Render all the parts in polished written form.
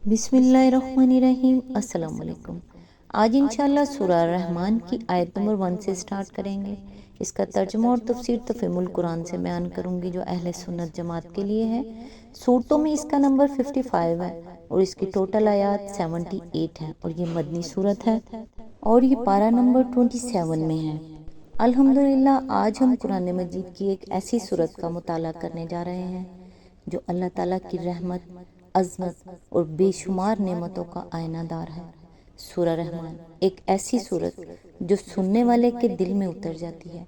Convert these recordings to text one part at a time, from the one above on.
بسم اللہ الرحمن الرحیم۔ السلام علیکم۔ آج انشاءاللہ سورہ رحمان کی آیت نمبر 1 سے سٹارٹ کریں گے۔ اس کا ترجمہ اور تفسیر تفہیم القرآن سے بیان کروں گی جو اہل سنت جماعت کے لیے ہے۔ سورتوں میں اس کا نمبر 55 ہے اور اس کی ٹوٹل آیات 78 ہیں اور یہ مدنی سورت ہے اور یہ پارہ نمبر 27 میں ہے۔ الحمدللہ آج ہم قرآن مجید کی ایک ایسی سورت کا مطالعہ کرنے جا رہے ہیں جو اللہ تعالیٰ کی رحمت، عظمت اور بے شمار نعمتوں کا آئینہ دار ہے۔ سورہ رحمان ایک ایسی سورت جو سننے والے کے دل میں اتر جاتی ہے،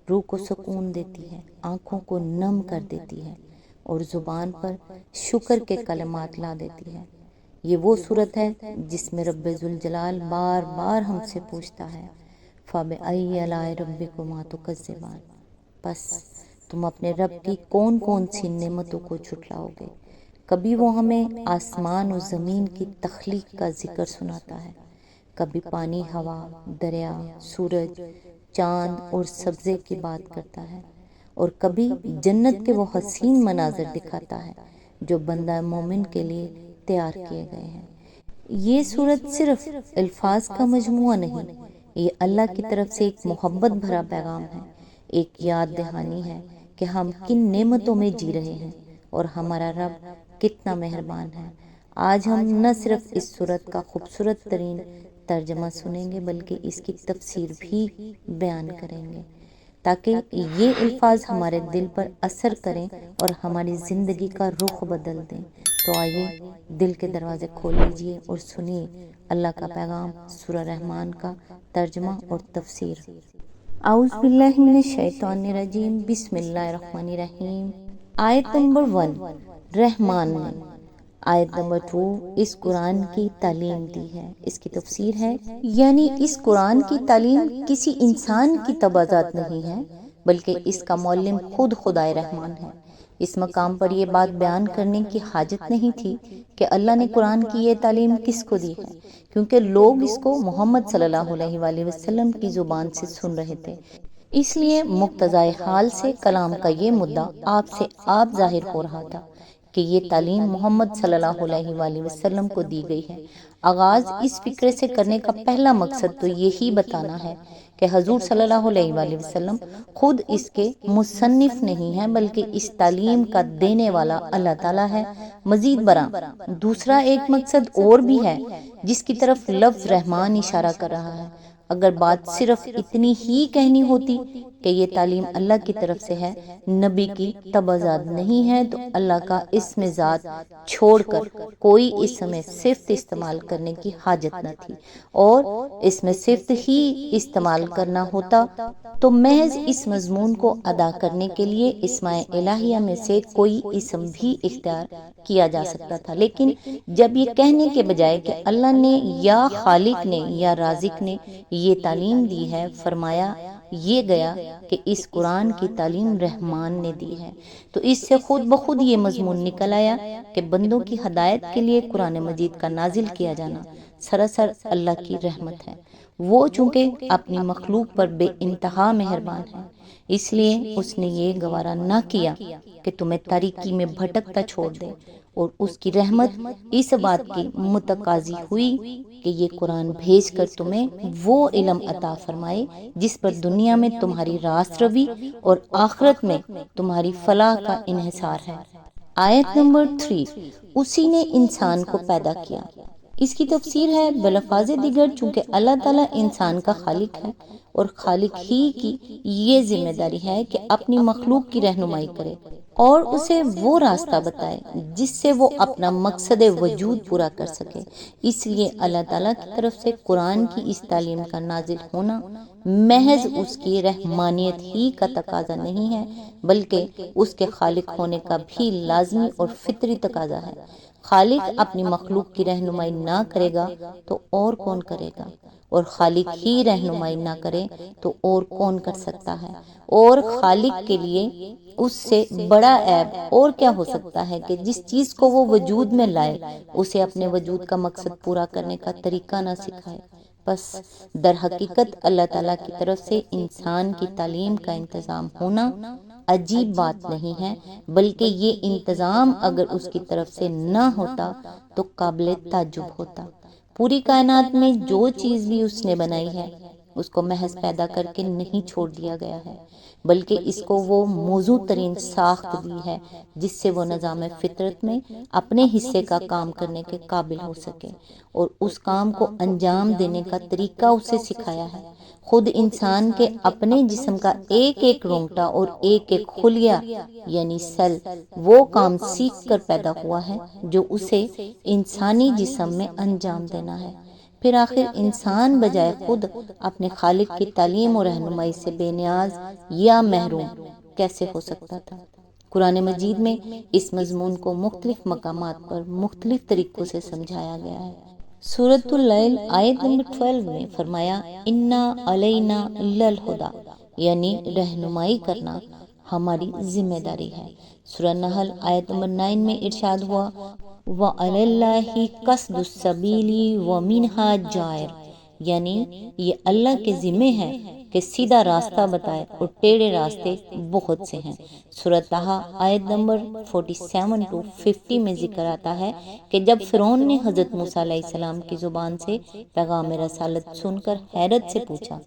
روح کو سکون دیتی ہے، آنکھوں کو نم کر دیتی ہے اور زبان پر شکر کے کلمات لا دیتی ہے۔ یہ وہ سورت ہے جس میں رب ذوالجلال بار بار ہم سے پوچھتا ہے فَبِأَيِّ آلَاءِ رَبِّكُمَا تُكَذِّبَانِ، پس تم اپنے رب کی کون کون سی نعمتوں کو جھٹلاؤ گے۔ کبھی وہ ہمیں آسمان و زمین کی تخلیق کا ذکر سناتا ہے، کبھی پانی، ہوا، دریا، سورج، چاند اور سبزے کی بات کرتا ہے اور کبھی جنت کے وہ حسین مناظر دکھاتا ہے جو بندہ مومن کے لیے تیار کیے گئے ہیں۔ یہ سورت صرف الفاظ کا مجموعہ نہیں، یہ اللہ کی طرف سے ایک محبت بھرا پیغام ہے، ایک یاد دہانی ہے کہ ہم کن نعمتوں میں جی رہے ہیں اور ہمارا رب کتنا مہربان ہے۔ آج ہم نہ صرف اس سورت کا خوبصورت ترین ترجمہ سنیں گے بلکہ اس کی تفسیر بھی بیان کریں گے تاکہ یہ الفاظ ہمارے دل پر اثر کریں اور ہماری زندگی کا رخ بدل دیں۔ تو آئیے دل کے دروازے کھول لیجئے اور سنیے اللہ کا پیغام، سورہ رحمان کا ترجمہ اور تفسیر۔ اعوذ باللہ من الشیطان الرجیم، بسم اللہ الرحمن الرحیم۔ آیت نمبر 1 رحمان نے، آیت نمبر 2 اس قرآن کی تعلیم دی ہے۔ اس کی تفسیر ہے یعنی اس قرآن کی تعلیم کسی انسان کی تبادات نہیں ہے بلکہ اس کا معلم خود خدائے رحمان ہے۔ اس مقام پر یہ بات بیان کرنے کی حاجت نہیں تھی کہ اللہ نے قرآن کی یہ تعلیم کس کو دی ہے، کیونکہ لوگ اس کو محمد صلی اللہ علیہ وآلہ وسلم کی زبان سے سن رہے تھے، اس لیے مقتضائے حال سے کلام کا یہ مدعا آپ سے آپ ظاہر ہو رہا تھا کہ یہ تعلیم محمد صلی اللہ علیہ وآلہ وسلم کو دی گئی ہے۔ آغاز اس فکرے سے کرنے کا پہلا مقصد تو یہی بتانا ہے کہ حضور صلی اللہ علیہ وآلہ وسلم خود اس کے مصنف نہیں ہیں بلکہ اس تعلیم کا دینے والا اللہ تعالیٰ ہے۔ مزید برآں دوسرا ایک مقصد اور بھی ہے جس کی طرف لفظ رحمان اشارہ کر رہا ہے۔ اگر بات صرف اتنی ہی کہنی ہوتی کہ یہ تعلیم اللہ کی طرف سے ہے، نبی کی تبعزاد نہیں ہے، تو اللہ کا اسم ذات چھوڑ کر کوئی اسم صفت استعمال کرنے کی حاجت نہ تھی، اور اسم صفت ہی استعمال کرنا ہوتا تو محض اس مضمون کو ادا کرنے کے لیے اسماء الہیہ میں سے کوئی اسم بھی اختیار کیا جا سکتا تھا، لیکن جب یہ کہنے کے بجائے کہ اللہ نے یا خالق نے یا رازق نے یہ تعلیم دی ہے، فرمایا یہ گیا کہ اس قرآن کی تعلیم رحمان نے دی ہے، تو اس سے خود بخود یہ مضمون نکل آیا کہ بندوں کی ہدایت کے لیے قرآن مجید کا نازل کیا جانا سراسر اللہ کی رحمت ہے۔ وہ چونکہ اپنی مخلوق پر بے انتہا مہربان ہے، اس لیے اس نے یہ گوارا نہ کیا کہ تمہیں تاریکی میں بھٹکتا چھوڑ دے، اور اس کی رحمت اس بات کی متقاضی ہوئی کہ یہ قرآن بھیج کر تمہیں وہ علم عطا فرمائے جس پر دنیا میں تمہاری راست روی اور آخرت میں تمہاری فلاح کا انحصار ہے۔ آیت نمبر 3 اسی نے انسان کو پیدا کیا۔ اس کی تفسیر ہے بلفاظ دیگر چونکہ اللہ تعالیٰ انسان کا خالق ہے اور خالق ہی کی یہ ذمہ داری ہے کہ اپنی مخلوق کی رہنمائی کرے اور اسے وہ راستہ بتائے جس سے وہ اپنا مقصد وجود پورا کر سکے۔ اس لیے اللہ تعالیٰ کی طرف سے قرآن کی اس تعلیم کا نازل ہونا محض اس کی رحمانیت ہی کا تقاضا نہیں ہے بلکہ اس کے خالق ہونے کا بھی لازمی اور فطری تقاضا ہے۔ خالق اپنی مخلوق کی رہنمائی نہ کرے گا تو اور کون کرے گا، اور خالق ہی رہنمائی نہ کرے تو اور کون کر سکتا ہے، اور خالق کے لیے اس سے بڑا عیب اور کیا ہو سکتا ہے کہ جس چیز کو وہ وجود میں لائے اسے اپنے وجود کا مقصد پورا کرنے کا طریقہ نہ سکھائے۔ بس در حقیقت اللہ تعالیٰ کی طرف سے انسان کی تعلیم کا انتظام ہونا عجیب بات نہیں ہے، بلکہ یہ انتظام اگر اس کی طرف سے نہ ہوتا تو قابل تعجب ہوتا۔ پوری کائنات میں جو چیز بھی اس نے بنائی ہے اس کو محض پیدا کر کے نہیں چھوڑ دیا گیا ہے، بلکہ اس کو وہ موزوں ترین ساخت دی ہے جس سے وہ نظام فطرت میں اپنے حصے کا کام کرنے کے قابل ہو سکے، اور اس کام کو انجام دینے کا طریقہ اسے سکھایا ہے۔ خود انسان کے اپنے جسم کا ایک ایک رونگٹا اور ایک ایک خلیہ یعنی سیل وہ کام سیکھ کر پیدا ہوا ہے جو اسے انسانی جسم میں انجام دینا ہے۔ پھر آخر انسان بجائے خود اپنے خالق کی تعلیم اور رہنمائی سے بے نیاز یا محروم کیسے ہو سکتا تھا؟ قرآن مجید میں اس مضمون کو مختلف مقامات پر مختلف طریقوں سے سمجھایا گیا ہے۔ سورۃ اللیل آیت نمبر 12 میں فرمایا انا علینا للہدی، یعنی رہنمائی کرنا ہماری ذمہ داری ہے۔ سورہ نحل آیت نمبر 9 میں ارشاد ہوا وَعَلَى اللَّهِ قَصْدُ السَّبِيلِ وَمِنْهَا جَائِرٌ، یعنی یہ اللہ کے ذمہ ہے کہ سیدھا راستہ بتائے اور ٹیڑھے راستے بہت سے ہیں۔ سورۃ طٰہٰ آیت نمبر 47 to 50 میں ذکر آتا ہے کہ جب فرعون نے حضرت موسیٰ علیہ السلام کی زبان سے پیغام رسالت سن کر حیرت سے پوچھا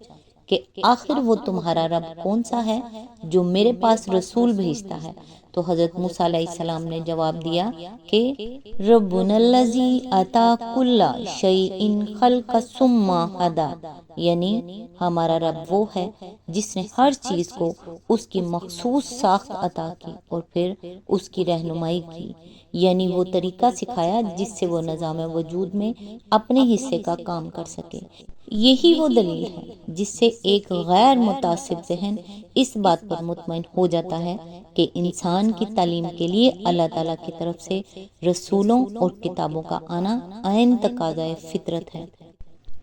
کہ آخر وہ تمہارا رب کون سا ہے جو میرے پاس رسول بھیجتا ہے، تو حضرت موسیٰ علیہ السلام نے جواب دیا کہ ربنا الذی اعطی کل شیء خلق ثم ہدی، یعنی ہمارا رب وہ ہے جس نے ہر چیز کو اس کی مخصوص ساخت عطا کی اور پھر اس کی رہنمائی کی، یعنی وہ طریقہ سکھایا جس سے وہ نظام وجود میں اپنے حصے کا کام کر سکے۔ یہی وہ دلیل ہے جس سے ایک غیر متعصب ذہن اس بات پر مطمئن ہو جاتا ہے کہ انسان کی تعلیم کے لیے اللہ تعالیٰ کی طرف سے رسولوں اور کتابوں کا آنا عین تقاضۂ فطرت ہے۔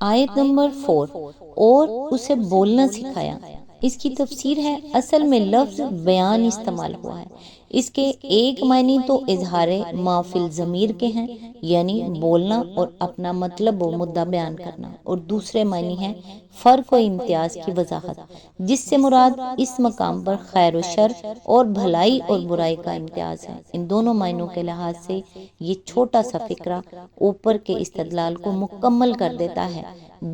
آیت نمبر 4 اور اسے بولنا سکھایا، اس کی تفسیر ہے اصل میں لفظ بیان استعمال ہوا ہے۔ اس کے ایک معنی تو اظہار ما فی الضمیر کے ہیں، یعنی بولنا اور اپنا مطلب و مدعا بیان کرنا، اور دوسرے معنی ہے فرق و امتیاز کی وضاحت، جس سے مراد اس مقام پر خیر و شر اور بھلائی اور برائی کا امتیاز ہے۔ ان دونوں معنوں کے لحاظ سے یہ چھوٹا سا فقرہ اوپر کے استدلال کو مکمل کر دیتا ہے۔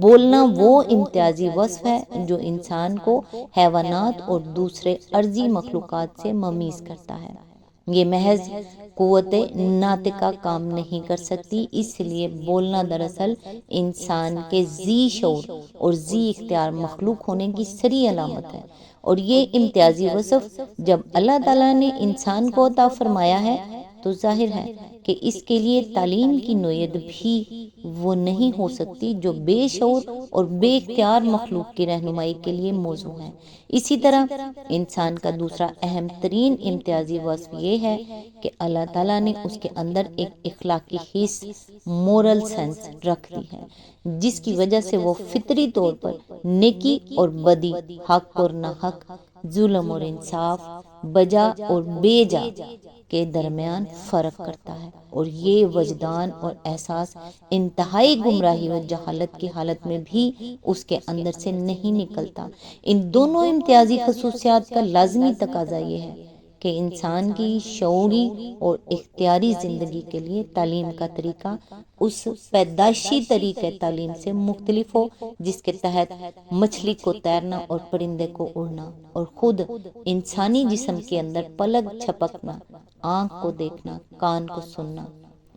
بولنا وہ امتیازی وصف ہے جو انسان کو حیوانات اور دوسرے ارضی مخلوقات سے ممیز کرتا ہے۔ یہ محض قوت ناطقہ کام نہیں کر سکتی، اس لیے بولنا دراصل انسان کے ذی شعور اور ذی اختیار مخلوق ہونے کی صریح علامت ہے، اور یہ امتیازی وصف جب اللہ تعالیٰ نے انسان کو عطا فرمایا ہے تو ظاہر ہے کہ اس کے لیے تعلیم کی نوعیت بھی وہ نہیں ہو سکتی جو بے شعور اور بے اختیار مخلوق کی رہنمائی کے لیے موزوں ہے۔ اسی طرح انسان کا دوسرا اہم ترین امتیازی وصف یہ ہے کہ اللہ تعالیٰ نے اس کے اندر ایک اخلاقی حس مورل سینس رکھ دی ہے، جس کی وجہ سے وہ فطری طور پر نیکی اور بدی، حق اور ناحق، ظلم اور انصاف، بجا اور بے جا کے درمیان فرق کرتا ہے، اور یہ وجدان اور احساس انتہائی گمراہی و جہالت کی حالت میں بھی اس کے اندر سے نہیں نکلتا۔ ان دونوں امتیازی خصوصیات کا لازمی تقاضا یہ ہے کہ انسان کی شعوری اور اختیاری زندگی کے لیے تعلیم کا طریقہ اس پیدائشی طریقہ تعلیم سے مختلف ہو جس کے تحت مچھلی کو تیرنا اور پرندے کو اڑنا اور خود انسانی جسم کے اندر پلک جھپکنا، آنکھ کو دیکھنا، کان کو سننا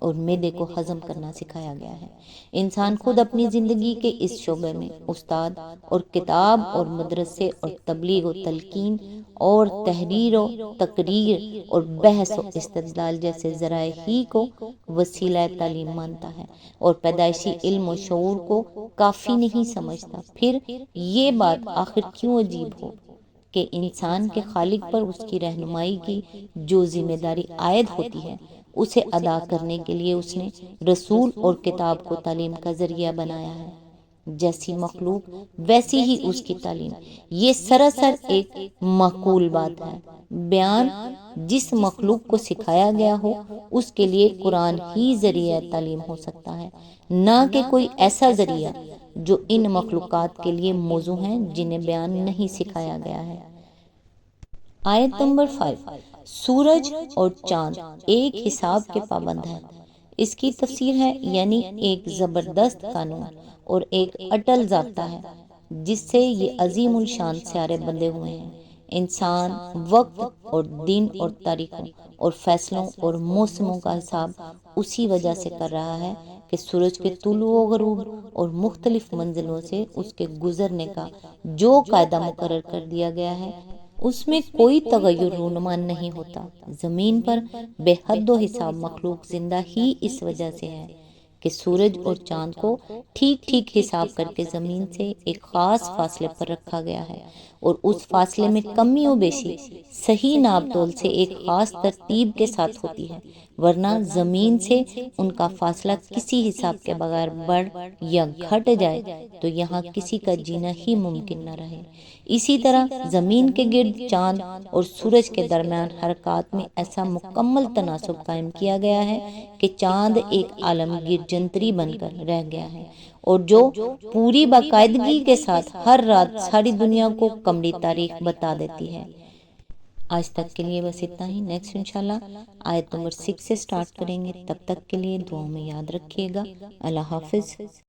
اور معدے کو ہضم کرنا سکھایا گیا ہے۔ انسان خود اپنی زندگی کے اس شعبے میں استاد اور کتاب اور مدرسے اور تبلیغ و تلقین اور تحریر و تقریر اور بحث و استدلال جیسے ذرائع ہی کو وسیلہ تعلیم مانتا ہے، اور پیدائشی علم و شعور کو کافی نہیں سمجھتا۔ پھر یہ بات آخر کیوں عجیب ہو کہ انسان کے خالق پر اس کی رہنمائی کی جو ذمہ داری عائد ہوتی ہے اسے ادا کرنے کے لیے اس نے رسول اور کتاب کو تعلیم کا ذریعہ بنایا ہے۔ جیسی مخلوق ویسی ہی اس کی تعلیم، یہ سراسر ایک معقول بات ہے۔ بیان جس مخلوق کو سکھایا گیا ہو اس کے لیے قرآن ہی ذریعہ تعلیم ہو سکتا ہے، نہ کہ کوئی ایسا ذریعہ جو ان مخلوقات کے لیے موزوں ہیں جنہیں بیان نہیں سکھایا گیا ہے۔ آیت نمبر 5 سورج اور چاند ایک حساب کے پابند ہیں، اس کی تفسیر ہے یعنی ایک زبردست قانون اور ایک اٹل ضابطہ ہے جس سے یہ عظیم الشان سیارے بندے ہوئے ہیں۔ انسان وقت اور دن اور تاریخوں اور فیصلوں اور موسموں کا حساب اسی وجہ سے کر رہا ہے کہ سورج کے طلوع و غروب اور مختلف منزلوں سے اس کے گزرنے کا جو قاعدہ مقرر کر دیا گیا ہے اس میں کوئی تغیر رونما نہیں ہوتا۔ زمین پر بے حد و حساب مخلوق زندہ ہی اس وجہ سے ہے کہ سورج اور چاند کو ٹھیک ٹھیک حساب کر کے زمین سے ایک خاص فاصلے پر رکھا گیا ہے، اور اس فاصلے میں کمی و بیشی صحیح ناپ تول سے ایک خاص ترتیب کے ساتھ ہوتی ہے، ورنہ زمین سے ان کا فاصلہ کسی حساب کے بغیر بڑھ یا گھٹ جائے تو یہاں کسی کا جینا ہی ممکن نہ رہے۔ اسی طرح زمین کے گرد چاند اور سورج کے درمیان حرکات میں ایسا مکمل تناسب قائم کیا گیا ہے کہ چاند ایک عالمگیر جنتری بن کر رہ گیا ہے، اور جو پوری باقاعدگی کے ساتھ ہر رات ساری دنیا کو قمری تاریخ بتا دیتی ہے۔ آج تک کے لیے بس اتنا ہی، نیکسٹ انشاءاللہ آیت نمبر 6 سے سٹارٹ کریں گے۔ تب تک کے لیے دعاؤں میں یاد رکھیے گا۔ اللہ حافظ۔